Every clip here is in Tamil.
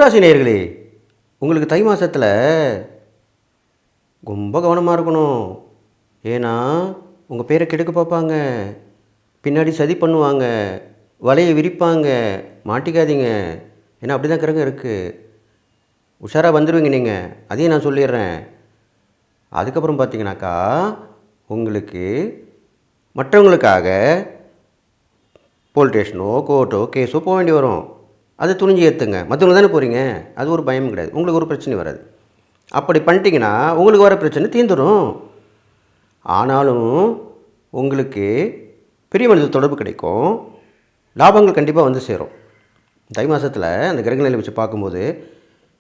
ராசி நேயர்களே, உங்களுக்கு தை மாதத்தில் ரொம்ப கவனமாக இருக்கணும். ஏன்னா உங்கள் பேரை கெடுக்க பார்ப்பாங்க, பின்னாடி சதி பண்ணுவாங்க, வலையை விரிப்பாங்க. மாட்டிக்காதீங்க. ஏன்னா அப்படி தான் கிரகம் இருக்குது. உஷாராக வந்துடுவீங்க நீங்கள், அதையும் நான் சொல்லிடுறேன். அதுக்கப்புறம் பார்த்தீங்கன்னாக்கா உங்களுக்கு மற்றவங்களுக்காக போலீஸ் ஸ்டேஷனோ கோர்ட்டோ கேஸோ போக வேண்டி வரும். அதை துணிஞ்சு ஏற்றுங்க. மற்றவங்க தானே போகிறீங்க, அது ஒரு பயம் கிடையாது, உங்களுக்கு ஒரு பிரச்சனை வராது. அப்படி பண்ணிட்டீங்கன்னா உங்களுக்கு வர பிரச்சனை தீர்ந்துடும். ஆனாலும் உங்களுக்கு பெரிய மனித தொடர்பு கிடைக்கும், லாபங்கள் கண்டிப்பாக வந்து சேரும். தை மாதத்தில் அந்த கிரகநிலையை வச்சு பார்க்கும்போது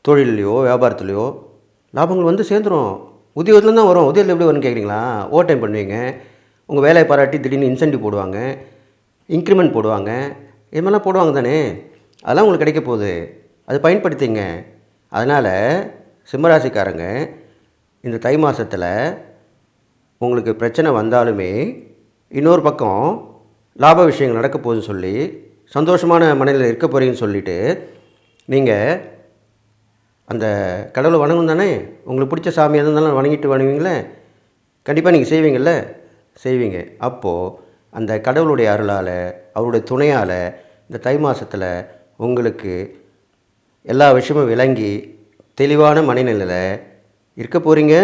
தொழிலையோ வியாபாரத்துலையோ லாபங்கள் வந்து சேர்ந்துடும். உத்தியோகத்தில் தான் வரும். உத்தியோகத்தில் எப்படி வரும்னு கேட்குறீங்களா? ஓவர் டைம் பண்ணுவீங்க, உங்கள் வேலையை பாராட்டி திடீர்னு இன்சென்டிவ் போடுவாங்க, இன்க்ரிமெண்ட் போடுவாங்க, இது மாதிரிலாம் போடுவாங்க தானே, அதெல்லாம் உங்களுக்கு கிடைக்க போகுது. அது பயன்படுத்திங்க. அதனால் சிம்மராசிக்காரங்க இந்த தை மாதத்தில் உங்களுக்கு பிரச்சனை வந்தாலுமே இன்னொரு பக்கம் லாப விஷயங்கள் நடக்க போகுதுன்னு சொல்லி சந்தோஷமான மனநிலையில் இருக்க போகிறீங்கன்னு சொல்லிவிட்டு நீங்கள் அந்த கடவுளை வணங்கணும் தானே. உங்களுக்கு பிடிச்ச சாமி எது இருந்தாலும் வணங்கிட்டு வணங்குவீங்களே, கண்டிப்பாக நீங்கள் செய்வீங்கள்ல, செய்வீங்க. அப்போது அந்த கடவுளுடைய அருளால் அவருடைய துணையால் இந்த தை மாதத்தில் உங்களுக்கு எல்லா விஷயமும் விளங்கி தெளிவான மனநிலையில் இருக்க போகிறீங்க.